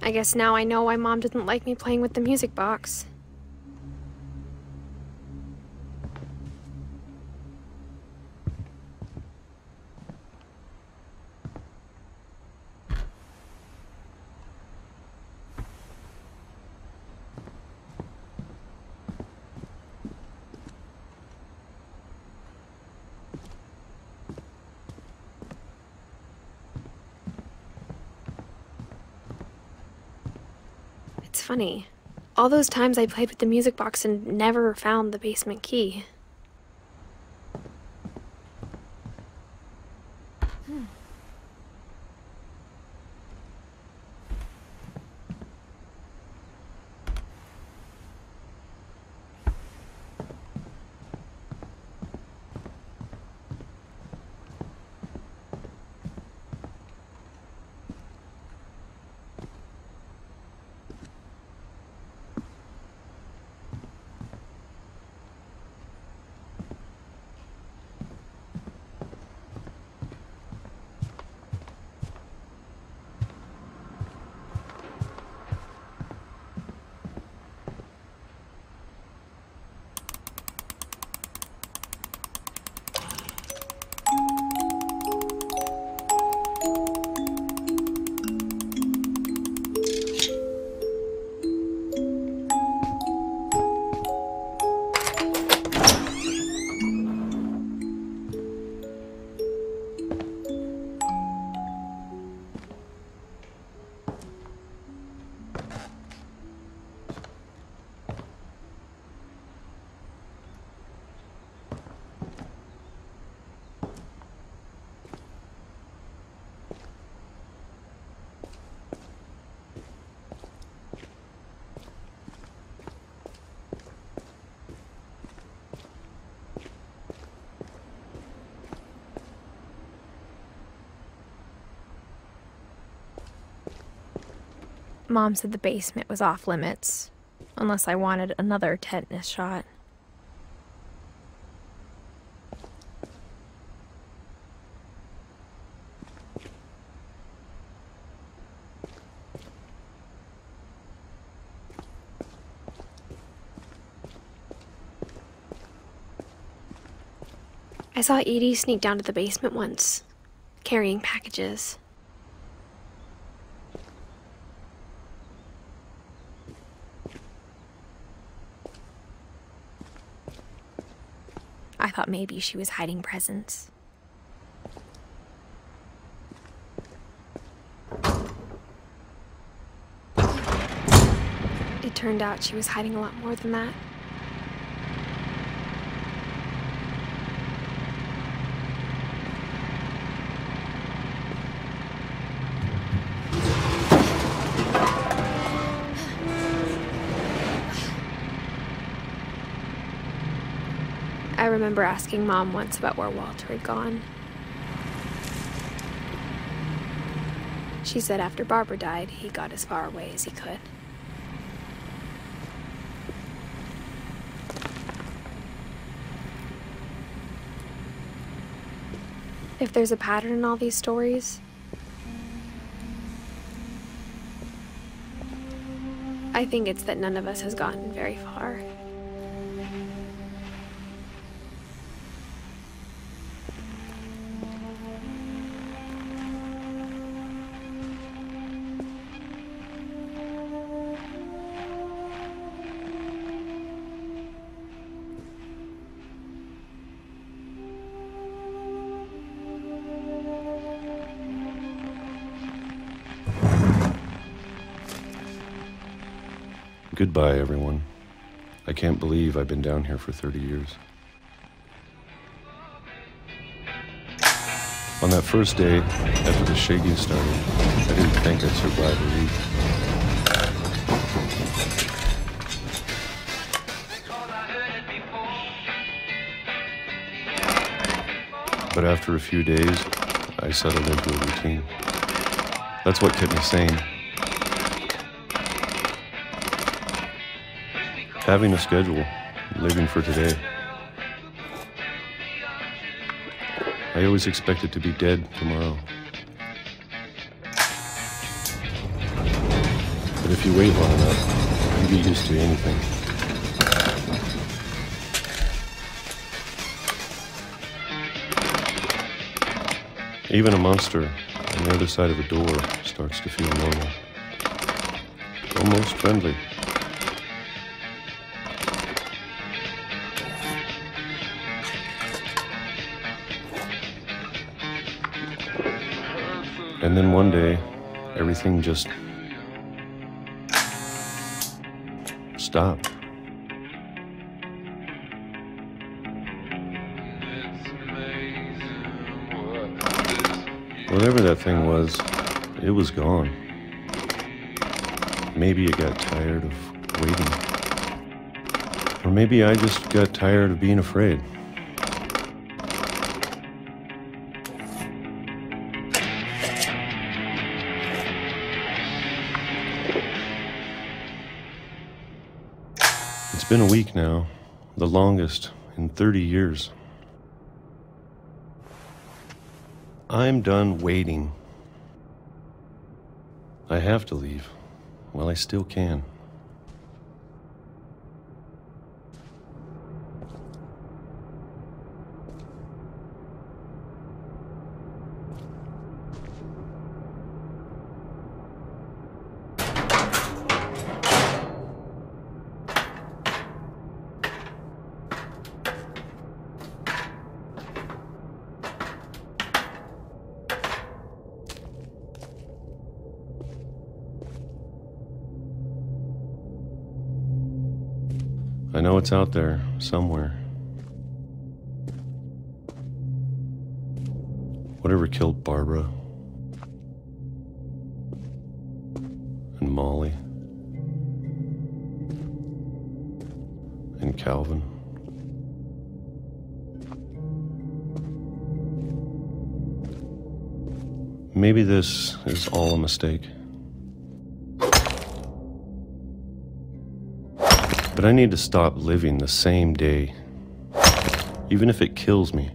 I guess now I know why Mom didn't like me playing with the music box. It's funny. All those times I played with the music box and never found the basement key. Mom said the basement was off limits, unless I wanted another tetanus shot. I saw Edie sneak down to the basement once, carrying packages. I thought maybe she was hiding presents. It turned out she was hiding a lot more than that. I remember asking Mom once about where Walter had gone. She said after Barbara died, he got as far away as he could. If there's a pattern in all these stories, I think it's that none of us has gotten very far. Goodbye, everyone. I can't believe I've been down here for 30 years. On that first day, after the shaking started, I didn't think I'd survive a week. But after a few days, I settled into a routine. That's what kept me sane. Having a schedule, living for today. I always expected to be dead tomorrow. if you wait long enough, you get used to anything. Even a monster on the other side of a door starts to feel normal. Almost friendly. And then one day, everything just stopped. Whatever that thing was, it was gone. Maybe it got tired of waiting. Or maybe I just got tired of being afraid. It's been a week now, the longest in 30 years. I'm done waiting. I have to leave while I still can. I know it's out there, somewhere. Whatever killed Barbara and Molly and Calvin. Maybe this is all a mistake. But I need to stop living the same day, even if it kills me.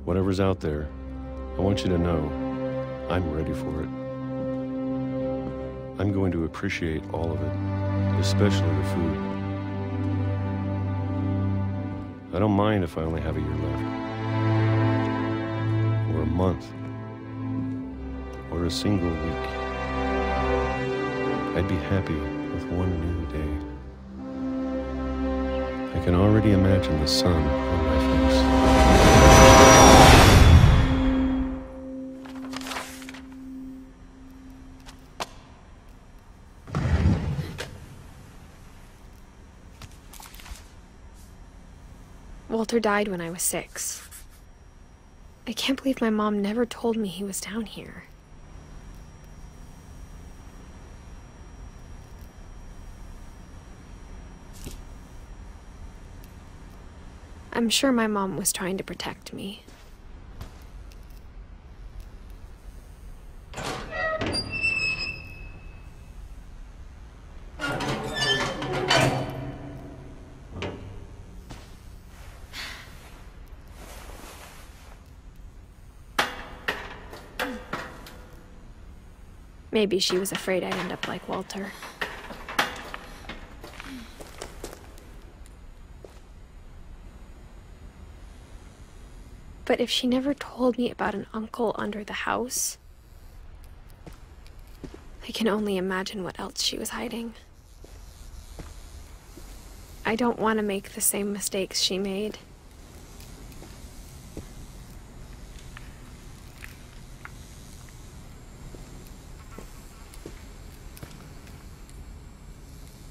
Whatever's out there, I want you to know I'm ready for it. I'm going to appreciate all of it, especially the food. I don't mind if I only have a year left, or a month, or a single week. I'd be happy with one new day. I can already imagine the sun on my face. Walter died when I was 6. I can't believe my mom never told me he was down here. I'm sure my mom was trying to protect me. Maybe she was afraid I'd end up like Walter. But if she never told me about an uncle under the house, I can only imagine what else she was hiding. I don't want to make the same mistakes she made.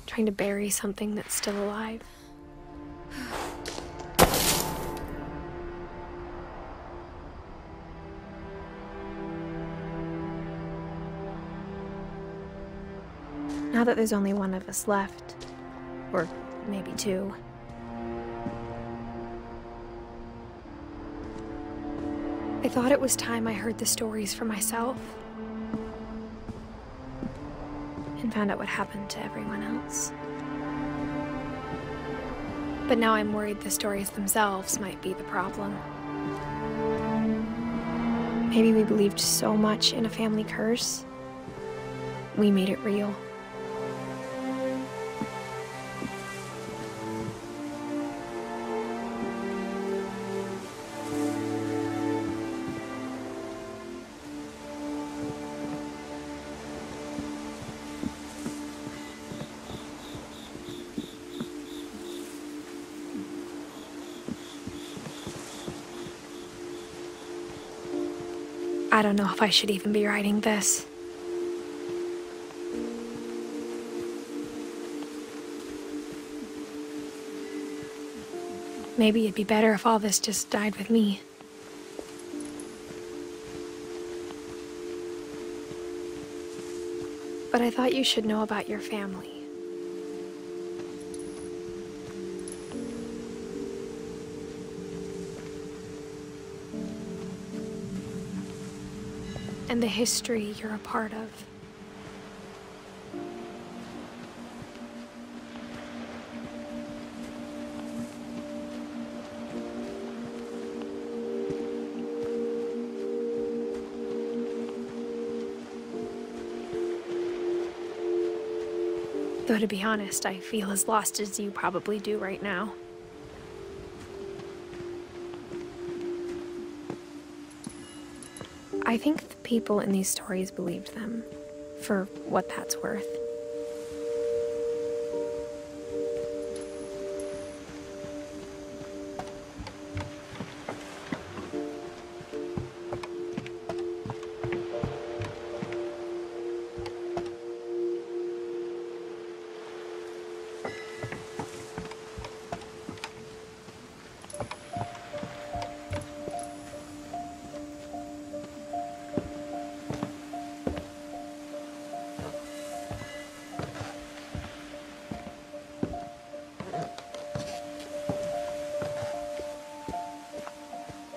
Trying to bury something that's still alive. Now that there's only one of us left, or maybe two. I thought it was time I heard the stories for myself and found out what happened to everyone else. But now I'm worried the stories themselves might be the problem. Maybe we believed so much in a family curse, we made it real. I don't know if I should even be writing this. Maybe it'd be better if all this just died with me. But I thought you should know about your family. And the history you're a part of. Though to be honest, I feel as lost as you probably do right now. I think the people in these stories believed them, for what that's worth.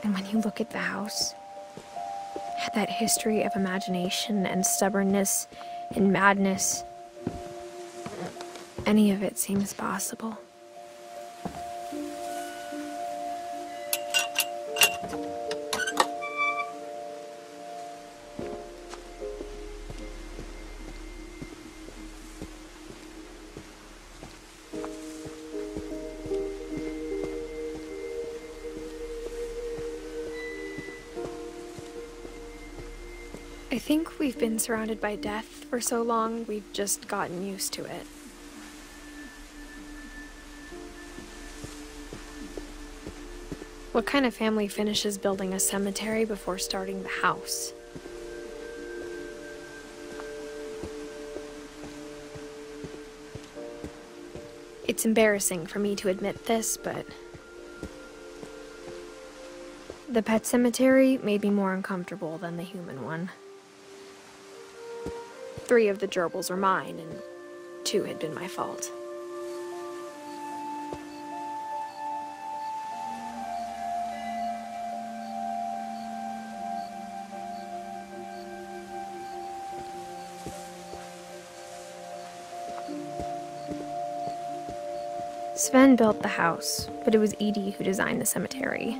And when you look at the house, at that history of imagination and stubbornness and madness, any of it seems possible. I think we've been surrounded by death for so long, we've just gotten used to it. What kind of family finishes building a cemetery before starting the house? It's embarrassing for me to admit this, but the pet cemetery made me more uncomfortable than the human one. 3 of the gerbils were mine, and 2 had been my fault. Sven built the house, but it was Edie who designed the cemetery.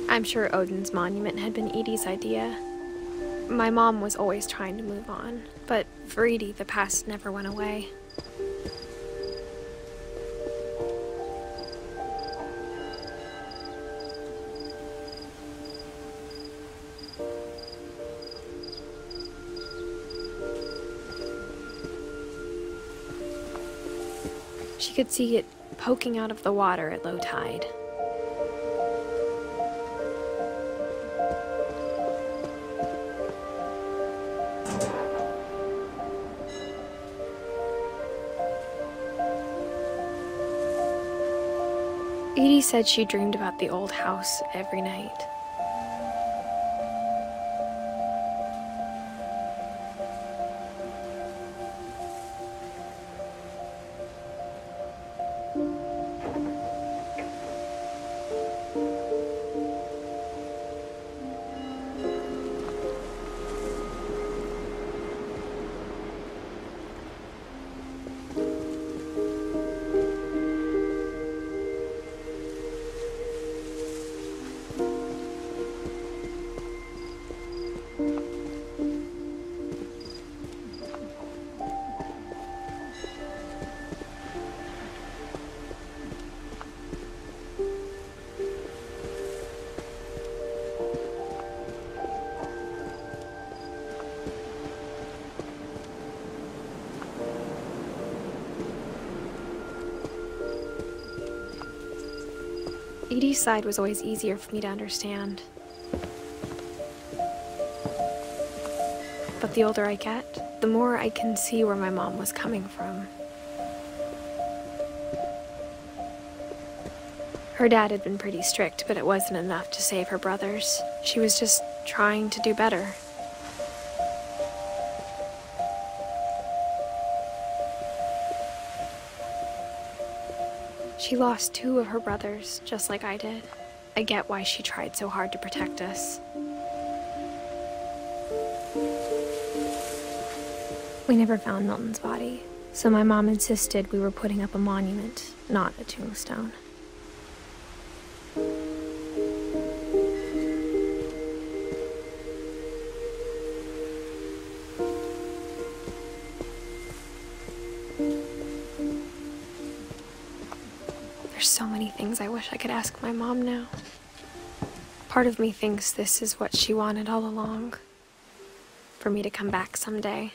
I'm sure Odin's monument had been Edie's idea. My mom was always trying to move on, but for Edie, the past never went away. She could see it poking out of the water at low tide. Edie said she dreamed about the old house every night. Edie's side was always easier for me to understand. But the older I get, the more I can see where my mom was coming from. Her dad had been pretty strict, but it wasn't enough to save her brothers. She was just trying to do better. She lost 2 of her brothers, just like I did. I get why she tried so hard to protect us. We never found Milton's body, so my mom insisted we were putting up a monument, not a tombstone. There's so many things I wish I could ask my mom now. Part of me thinks this is what she wanted all along. For me to come back someday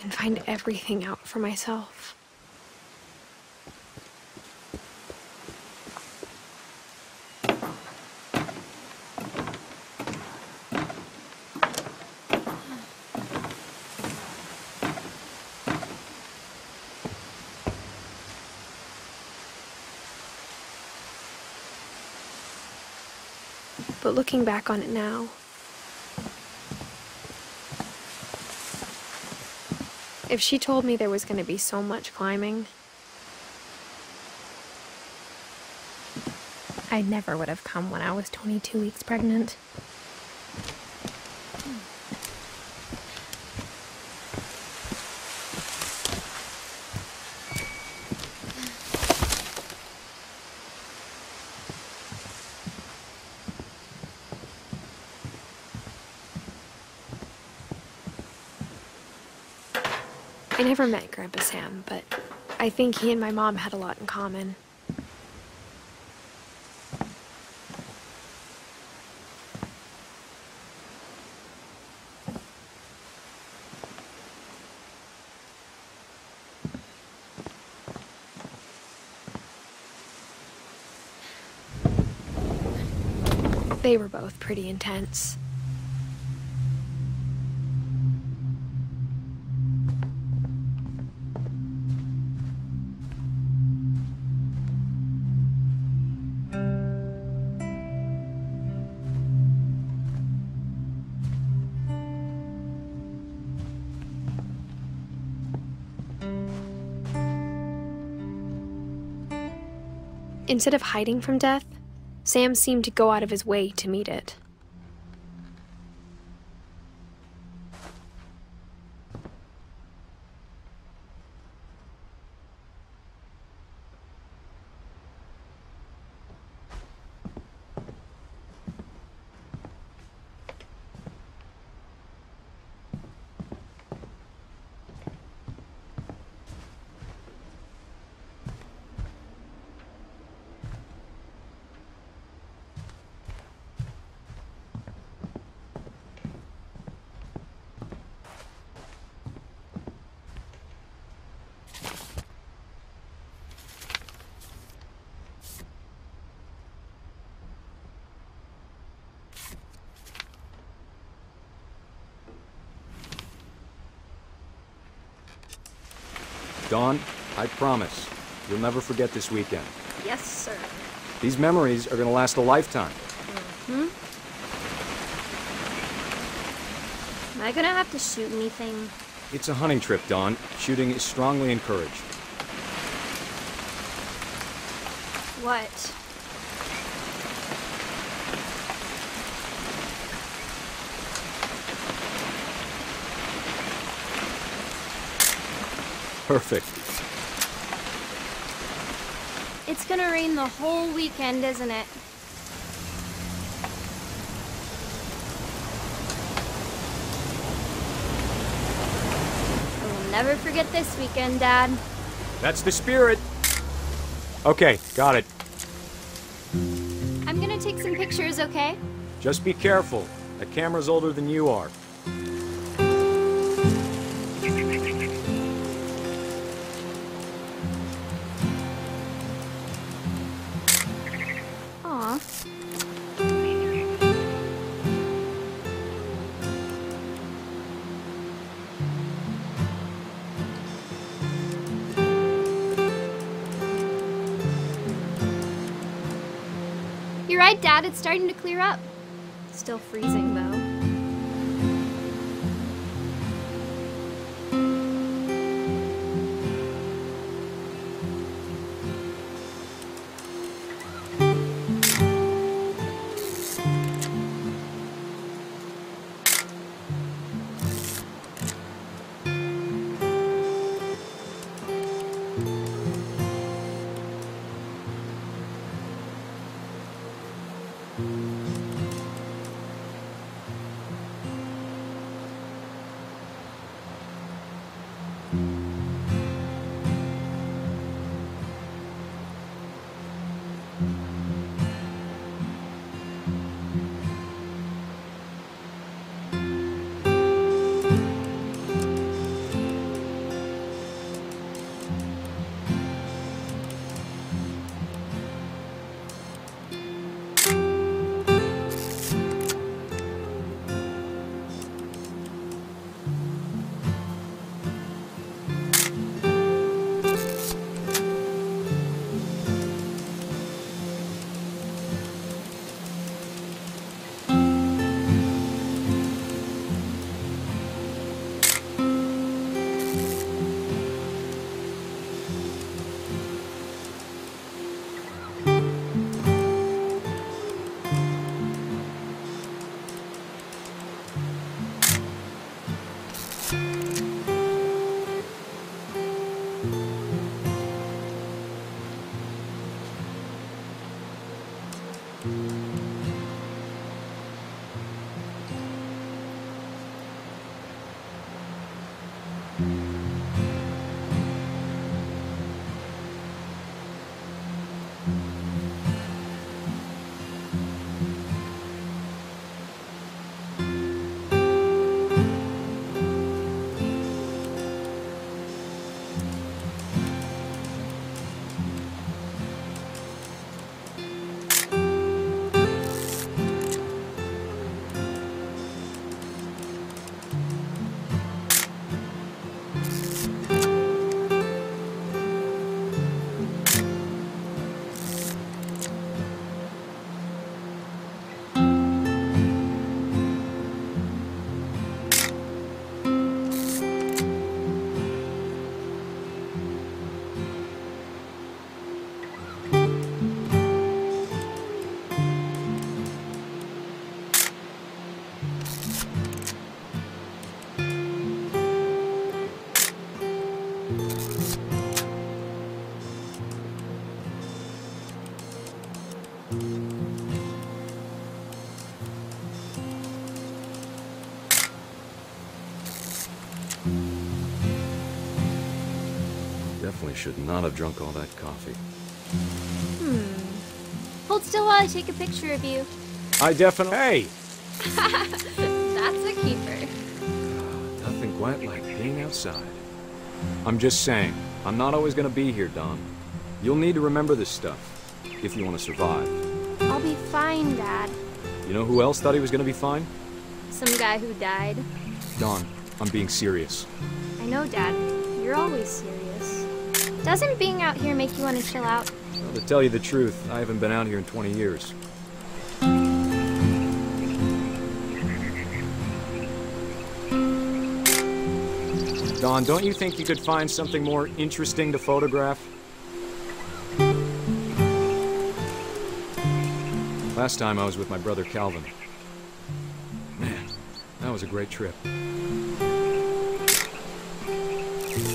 and find everything out for myself. But looking back on it now, if she told me there was going to be so much climbing, I never would have come when I was 22 weeks pregnant. I never met Grandpa Sam, but I think he and my mom had a lot in common. They were both pretty intense. Instead of hiding from death, Sam seemed to go out of his way to meet it. Dawn, I promise, you'll never forget this weekend. Yes, sir. These memories are gonna last a lifetime. Hmm? Am I gonna have to shoot anything? It's a hunting trip, Dawn. Shooting is strongly encouraged. What? Perfect. It's gonna rain the whole weekend, isn't it? I will never forget this weekend, Dad. That's the spirit. Okay, got it. I'm gonna take some pictures, okay? Just be careful. That camera's older than you are. Aw. You're right, Dad. It's starting to clear up. Still freezing, though. Definitely should not have drunk all that coffee. Hold still while I take a picture of you. I definitely... Hey! That's a keeper. Nothing quite like being outside. I'm just saying, I'm not always gonna be here, Don. You'll need to remember this stuff, if you want to survive. I'll be fine, Dad. You know who else thought he was gonna be fine? Some guy who died. Don, I'm being serious. I know, Dad. You're always serious. Doesn't being out here make you want to chill out? Well, to tell you the truth, I haven't been out here in 20 years. Don, don't you think you could find something more interesting to photograph? Last time I was with my brother Calvin. Man, that was a great trip.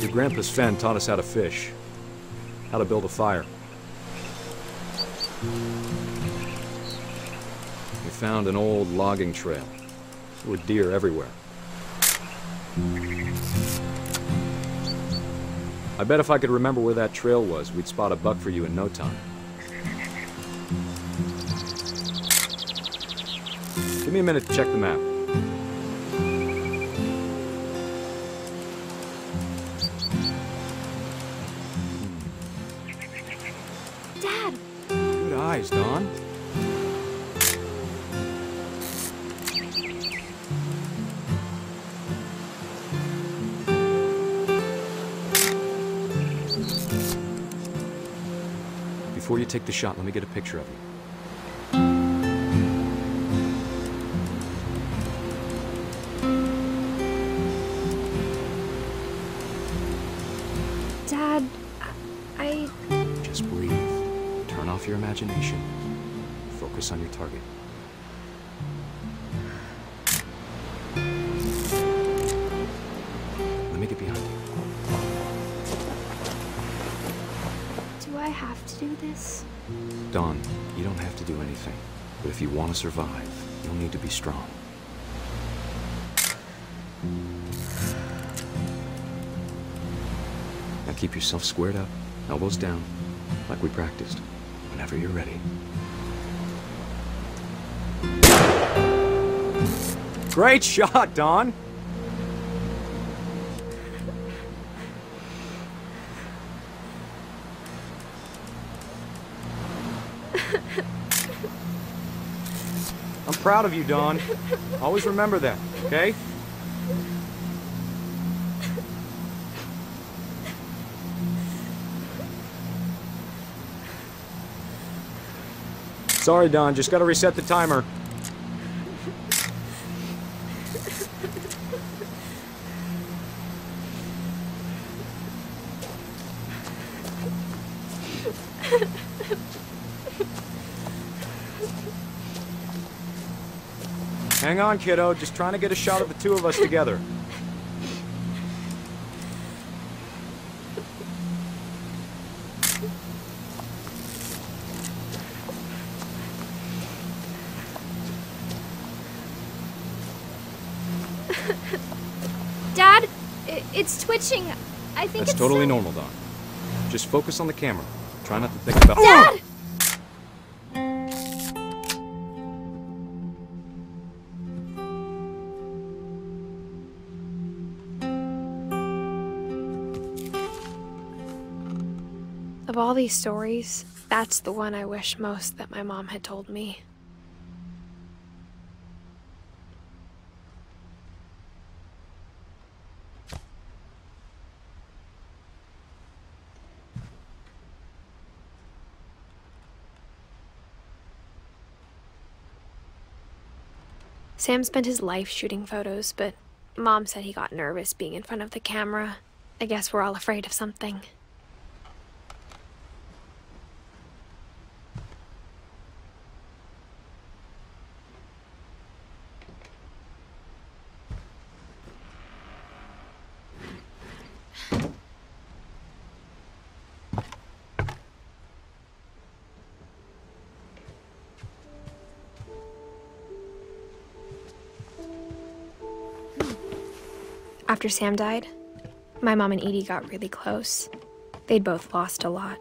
Your grandpa Sven taught us how to fish, how to build a fire. We found an old logging trail. There were deer everywhere. I bet if I could remember where that trail was, we'd spot a buck for you in no time. Give me a minute to check the map. Dad! Good eyes, Don. Before you take the shot, let me get a picture of you. Dad, I... Just breathe. Turn off your imagination. Focus on your target. Let me get behind you. Do I have to do this? Don, you don't have to do anything. But if you want to survive, you'll need to be strong. Now keep yourself squared up, elbows down, like we practiced. Whenever you're ready. Great shot, Don! I'm proud of you, Don. Always remember that, okay? Sorry, Don. Just gotta reset the timer. Hang on, kiddo. Just trying to get a shot of the two of us together. Dad, it's twitching. I think That's it's totally so... normal, Don. Just focus on the camera. Try not to think about... Dad! Of all these stories, that's the one I wish most that my mom had told me. Sam spent his life shooting photos, but Mom said he got nervous being in front of the camera. I guess we're all afraid of something. After Sam died, my mom and Edie got really close. They'd both lost a lot.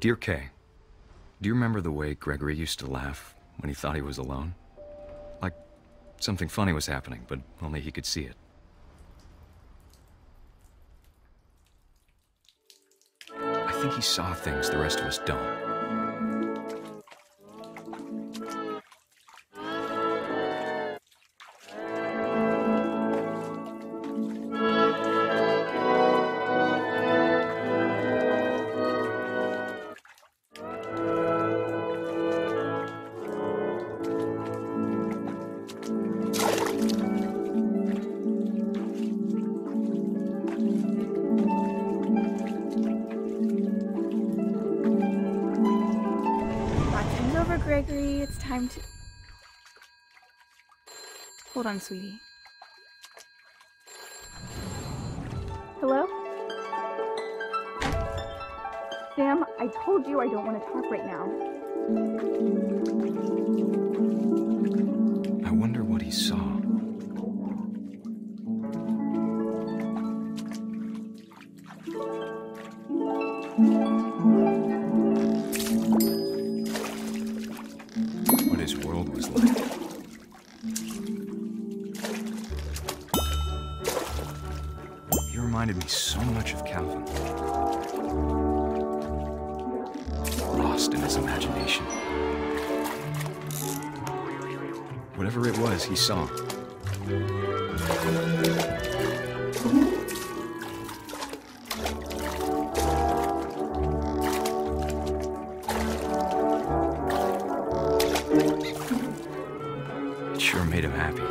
Dear Kay, do you remember the way Gregory used to laugh when he thought he was alone? Like something funny was happening, but only he could see it. I think he saw things the rest of us don't. Gregory, it's time to... Hold on, sweetie. Hello? Sam, I told you I don't want to talk right now. I wonder what he saw. What his world was like. He reminded me so much of Calvin. Lost in his imagination. Whatever it was he saw. It sure made him happy.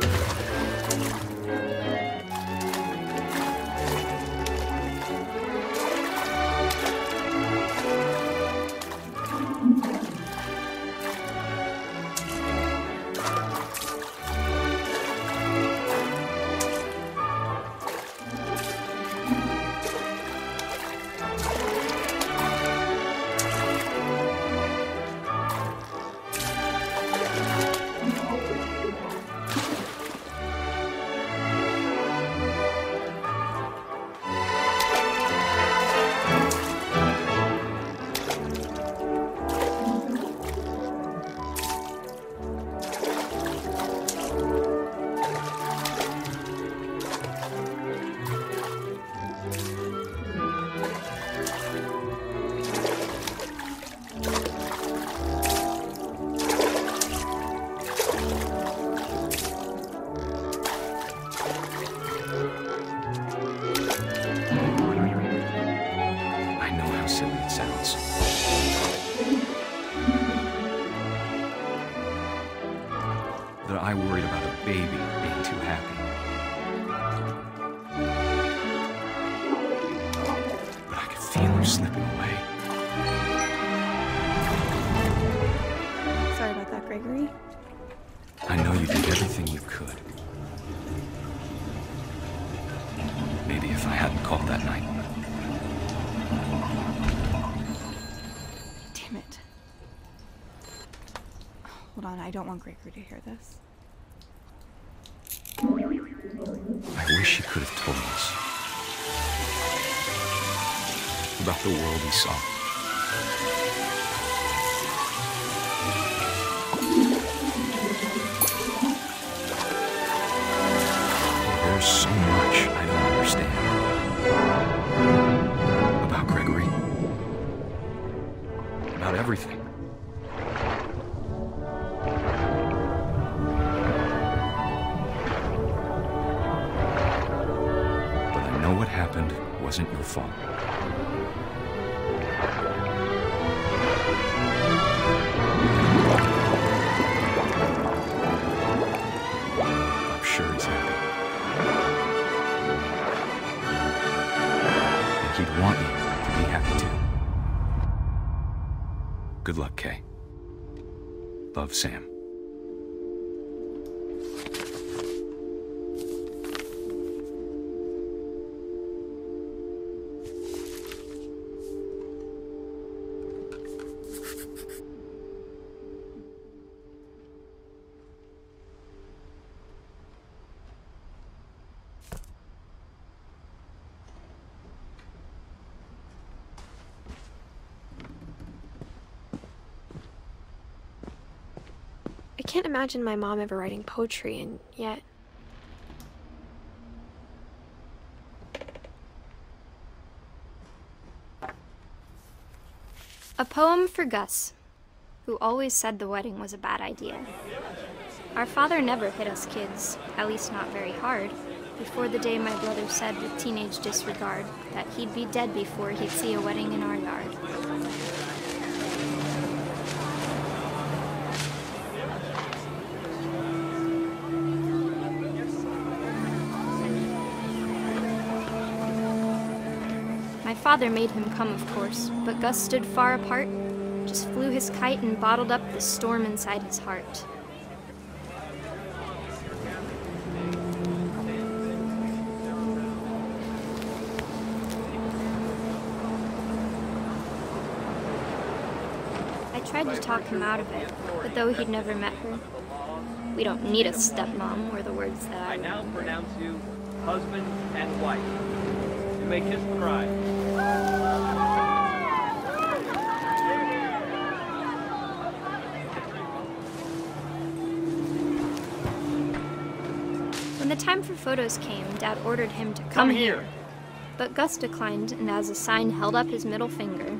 That I worried about a baby being too happy. But I could feel her slipping away. Sorry about that, Gregory. I know you did everything you could. Maybe if I hadn't called that night. Damn it. Hold on, I don't want Gregory to hear this. I wish he could have told us about the world he saw. There's so much I don't understand about Gregory, about everything. What happened wasn't your fault. I'm sure he's happy. And he'd want you to be happy too. Good luck, Kay. Love, Sam. I can't imagine my mom ever writing poetry, and yet... A poem for Gus, who always said the wedding was a bad idea. Our father never hit us kids, at least not very hard, before the day my brother said with teenage disregard that he'd be dead before he'd see a wedding in our yard. My father made him come, of course, but Gus stood far apart, just flew his kite and bottled up the storm inside his heart. I tried to talk him out of it, but though he'd never met her, "We don't need a stepmom," were the words that I now remember. pronounce you husband and wife. You may kiss the bride. When the time for photos came, Dad ordered him to come here. But Gus declined, and as a sign held up his middle finger.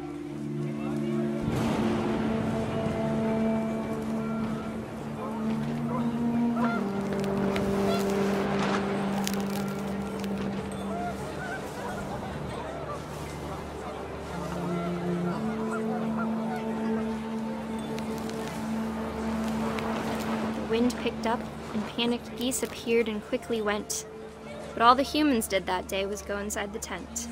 The wind picked up, and panicked geese appeared and quickly went. But all the humans did that day was go inside the tent.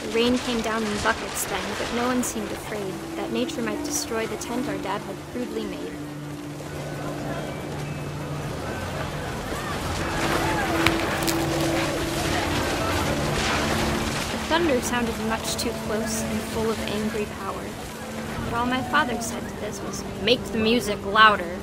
The rain came down in buckets then, but no one seemed afraid that nature might destroy the tent our dad had crudely made. Thunder sounded much too close and full of angry power. But all my father said to this was, "Make the music louder."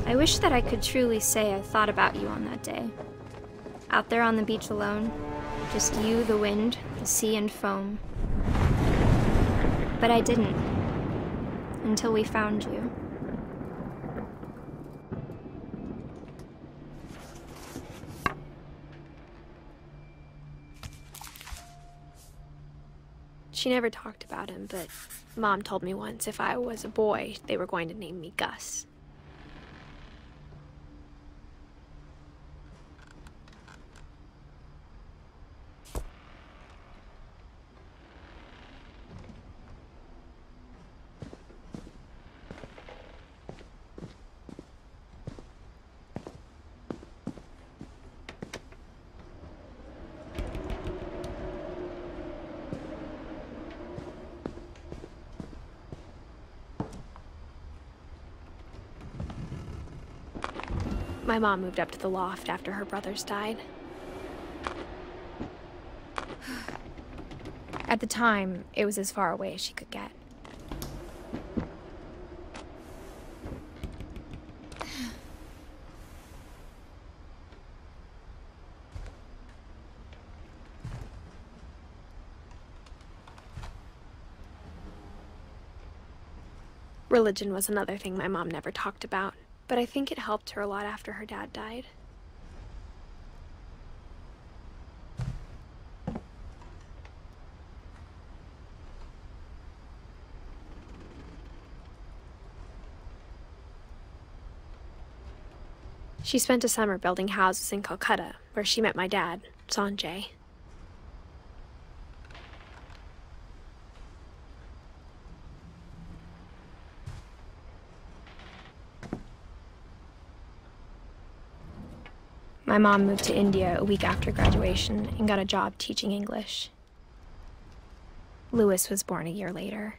I wish that I could truly say I thought about you on that day. Out there on the beach alone, just you, the wind, the sea, and foam. But I didn't, until we found you. She never talked about him, but Mom told me once if I was a boy, they were going to name me Gus. My mom moved up to the loft after her brothers died. At the time, it was as far away as she could get. Religion was another thing my mom never talked about. But I think it helped her a lot after her dad died. She spent a summer building houses in Calcutta, where she met my dad, Sanjay. My mom moved to India a week after graduation and got a job teaching English. Louis was born a year later.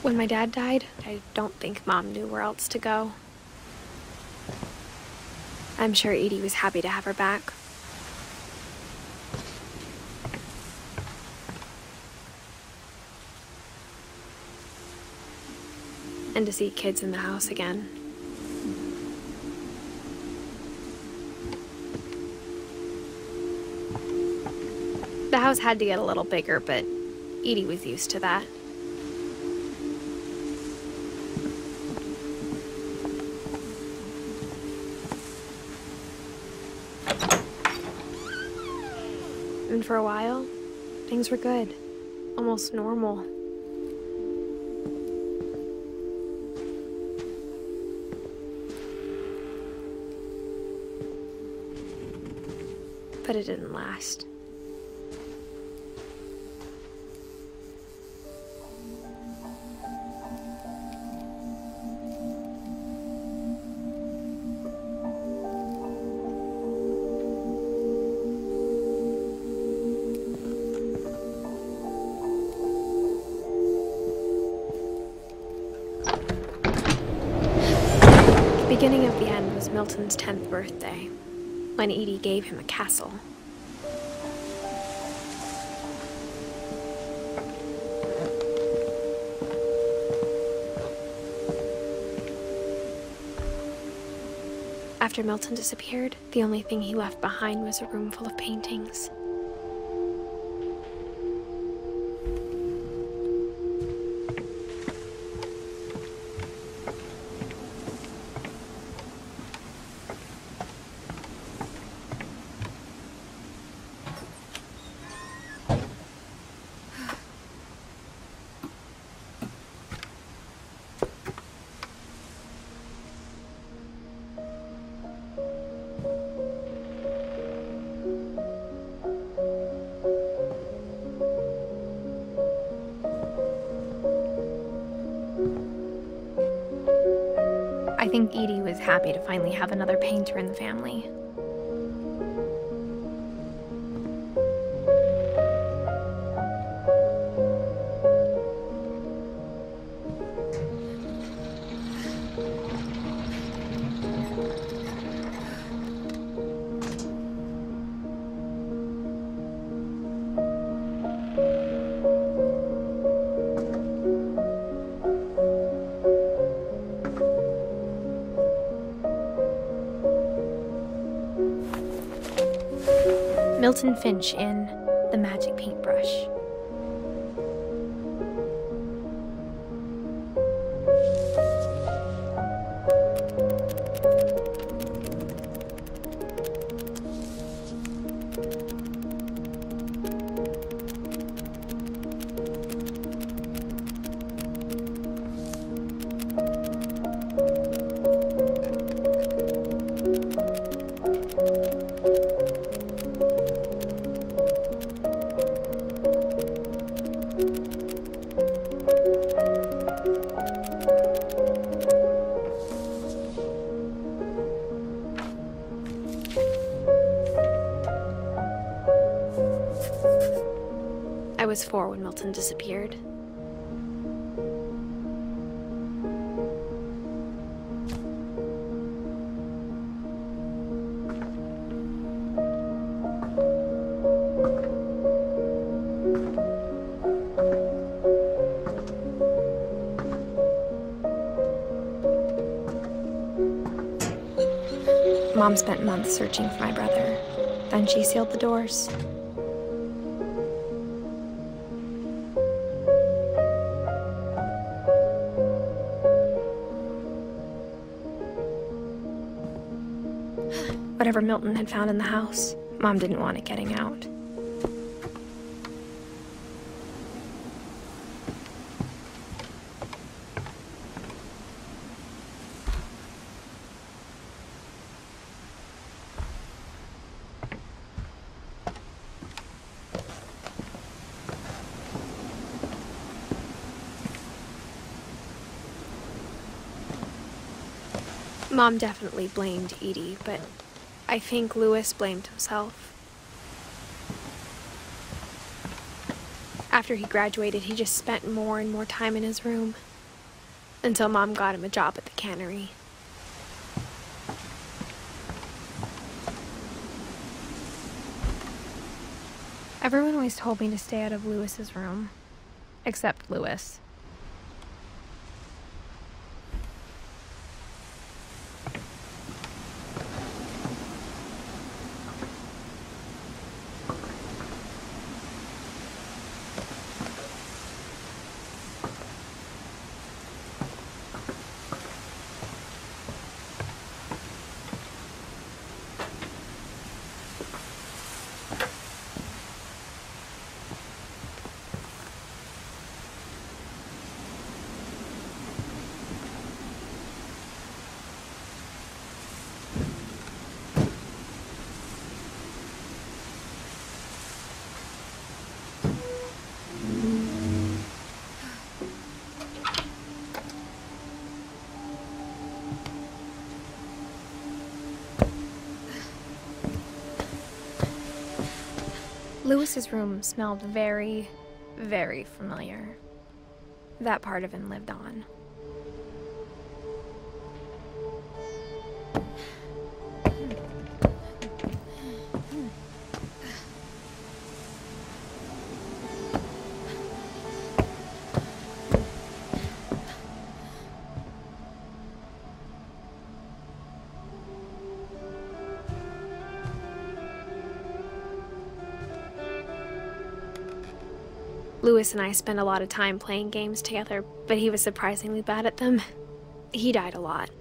When my dad died, I don't think Mom knew where else to go. I'm sure Edie was happy to have her back. And to see kids in the house again. The house had to get a little bigger, but Edie was used to that. And for a while, things were good. Almost normal. But it didn't last. The beginning of the end was Milton's 10th birthday, when Edie gave him a castle. After Milton disappeared, the only thing he left behind was a room full of paintings. I think Edie was happy to finally have another painter in the family. Milton Finch in The Magic Paintbrush. I was 4 when Milton disappeared. Mom spent months searching for my brother. Then she sealed the doors. Whatever Milton had found in the house, Mom didn't want it getting out. Mom definitely blamed Edie, but I think Louis blamed himself. After he graduated, he just spent more and more time in his room. until Mom got him a job at the cannery. Everyone always told me to stay out of Lewis's room, except Lewis. Lewis's room smelled very, very familiar. That part of him lived on. Lewis and I spent a lot of time playing games together, but he was surprisingly bad at them. He died a lot.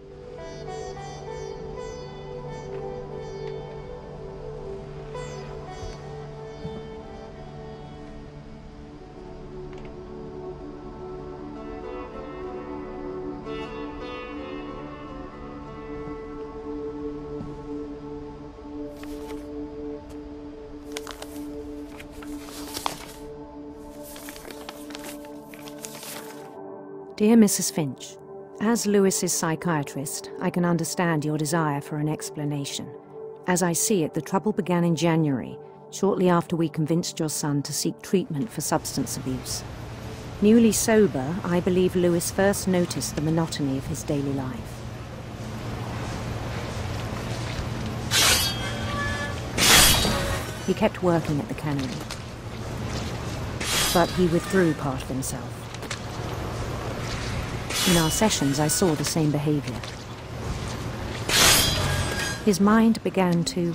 Dear Mrs. Finch, as Lewis's psychiatrist, I can understand your desire for an explanation. As I see it, the trouble began in January, shortly after we convinced your son to seek treatment for substance abuse. Newly sober, I believe Lewis first noticed the monotony of his daily life. He kept working at the cannery, but he withdrew part of himself. In our sessions, I saw the same behavior. His mind began to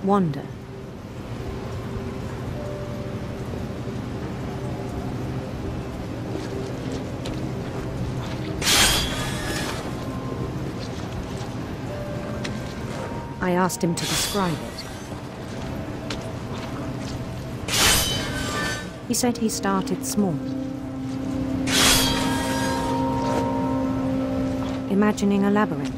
wander. I asked him to describe it. He said he started small, imagining a labyrinth.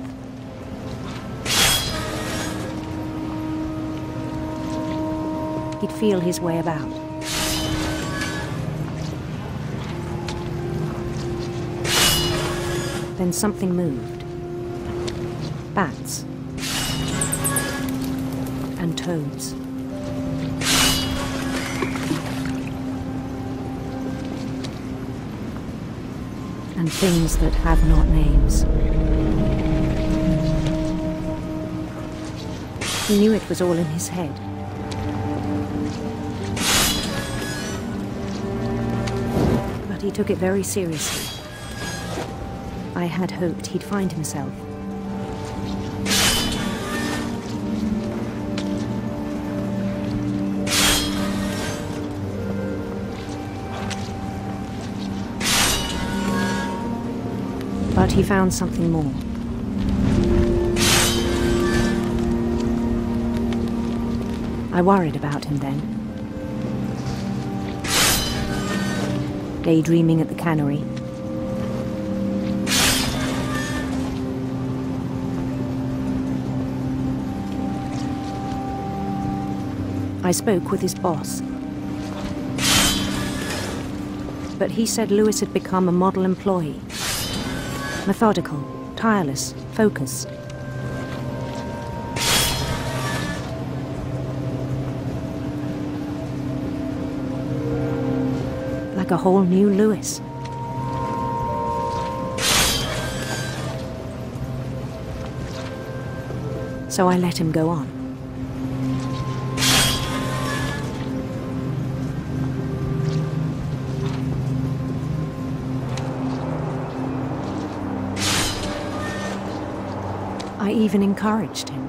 He'd feel his way about. Then something moved. Bats. And toads. And things that have not names. He knew it was all in his head. But he took it very seriously. I had hoped he'd find himself. But he found something more. I worried about him then. Daydreaming at the cannery. I spoke with his boss. but he said Lewis had become a model employee. Methodical, tireless, focused. Like a whole new Lewis. So I let him go on. I even encouraged him.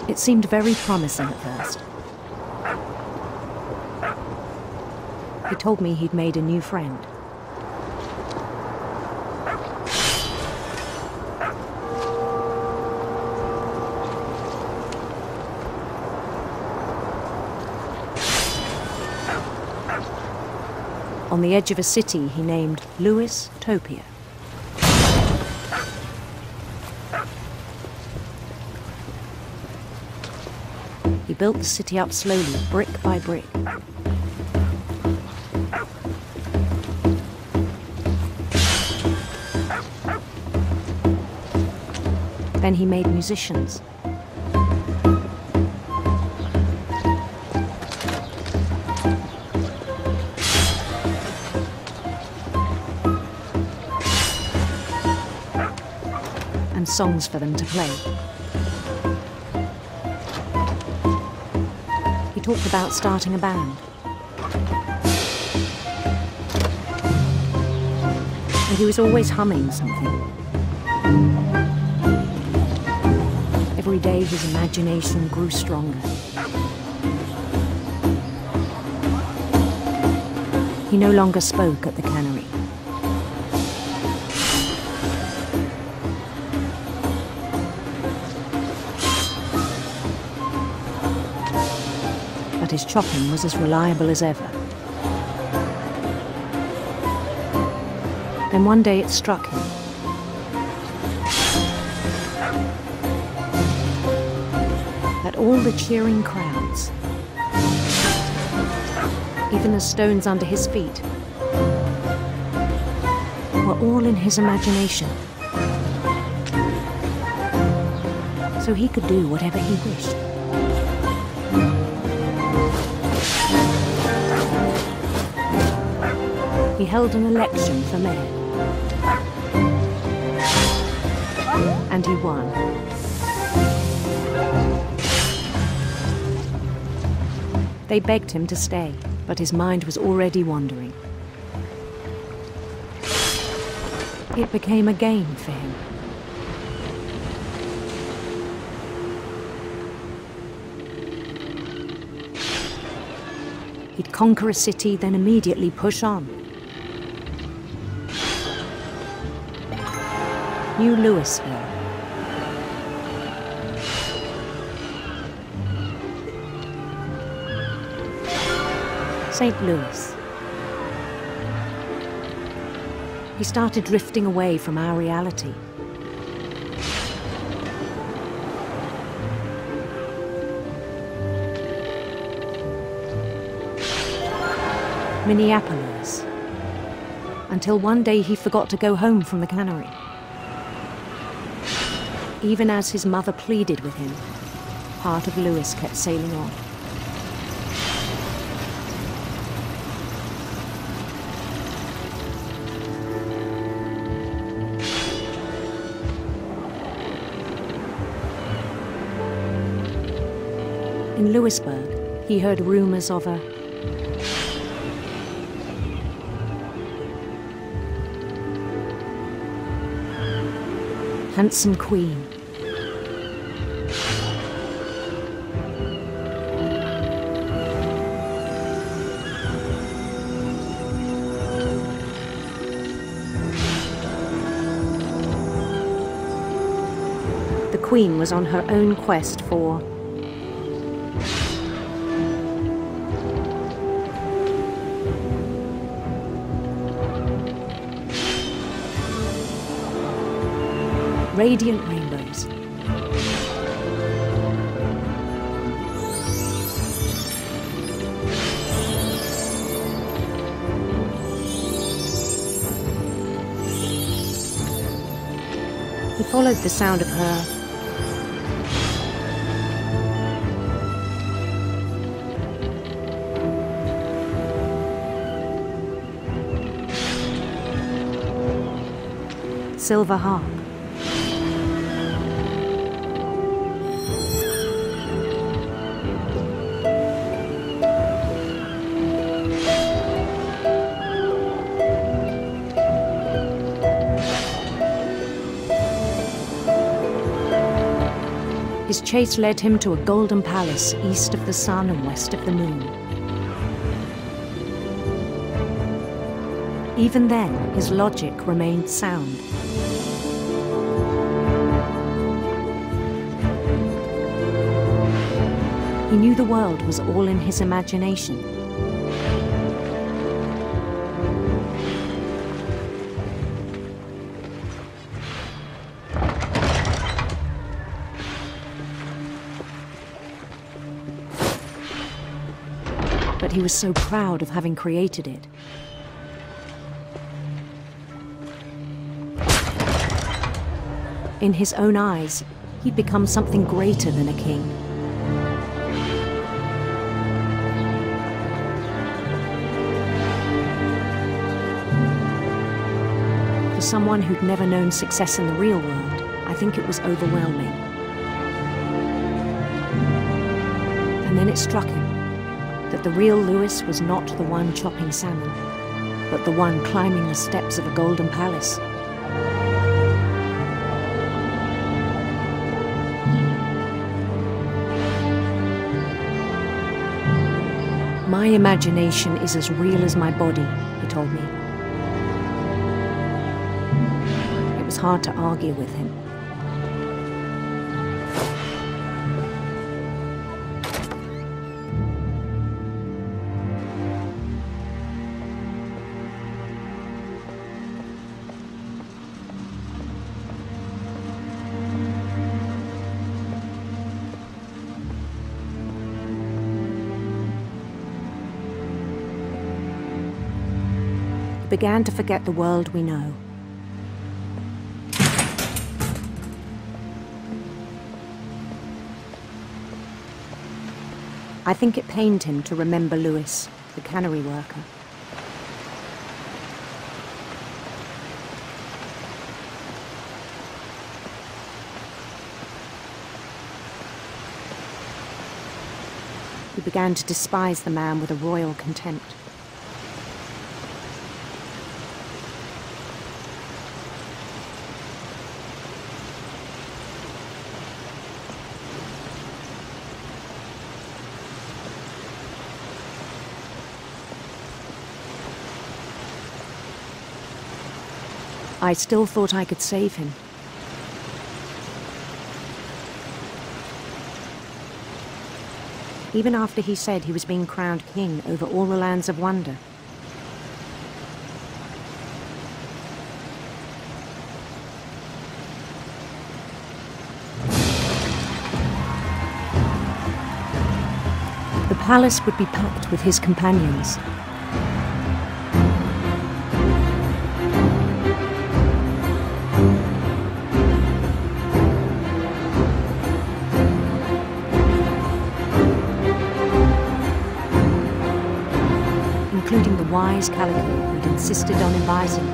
It seemed very promising at first. He told me he'd made a new friend. On the edge of a city he named Lewis Topia. He built the city up slowly, brick by brick. Then he made musicians. And songs for them to play. He talked about starting a band. And he was always humming something. Every day his imagination grew stronger. He no longer spoke at the cannery. But his chopping was as reliable as ever. Then one day it struck him. That all the cheering crowds, even the stones under his feet, were all in his imagination. So he could do whatever he wished. He held an election for mayor. And he won. They begged him to stay, but his mind was already wandering. It became a game for him. He'd conquer a city, then immediately push on. New Louisville. St. Louis. He started drifting away from our reality. Minneapolis. Until one day he forgot to go home from the cannery. Even as his mother pleaded with him, part of Lewis kept sailing on. In Lewisburg, he heard rumors of a handsome queen. The queen was on her own quest for radiant rainbows, He followed the sound of her silver harp. His chase led him to a golden palace east of the sun and west of the moon. Even then, his logic remained sound. He knew the world was all in his imagination. But he was so proud of having created it. In his own eyes, he'd become something greater than a king. For someone who'd never known success in the real world, I think it was overwhelming. And then it struck him that the real Lewis was not the one chopping salmon, but the one climbing the steps of a golden palace. My imagination is as real as my body, he told me. It was hard to argue with him. Began to forget the world we know. I think it pained him to remember Lewis, the cannery worker. He began to despise the man with a royal contempt. I still thought I could save him. Even after he said he was being crowned king over all the lands of wonder. The palace would be packed with his companions. Including the wise Calico who'd insisted on advising me.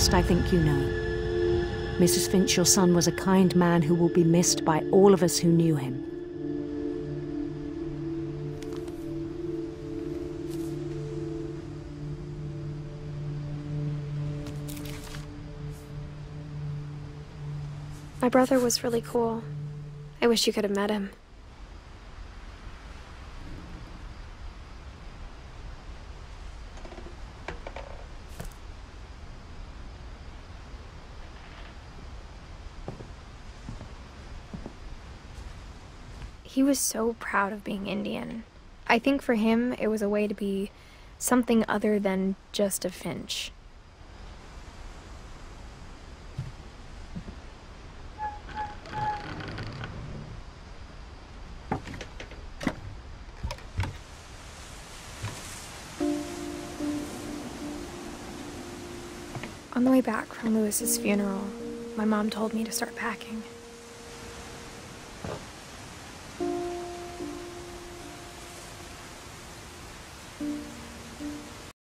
rest, I think you know. Mrs. Finch, your son was a kind man who will be missed by all of us who knew him. My brother was really cool. I wish you could have met him. He was so proud of being Indian. I think for him, it was a way to be something other than just a Finch. On the way back from Lewis's funeral, my mom told me to start packing.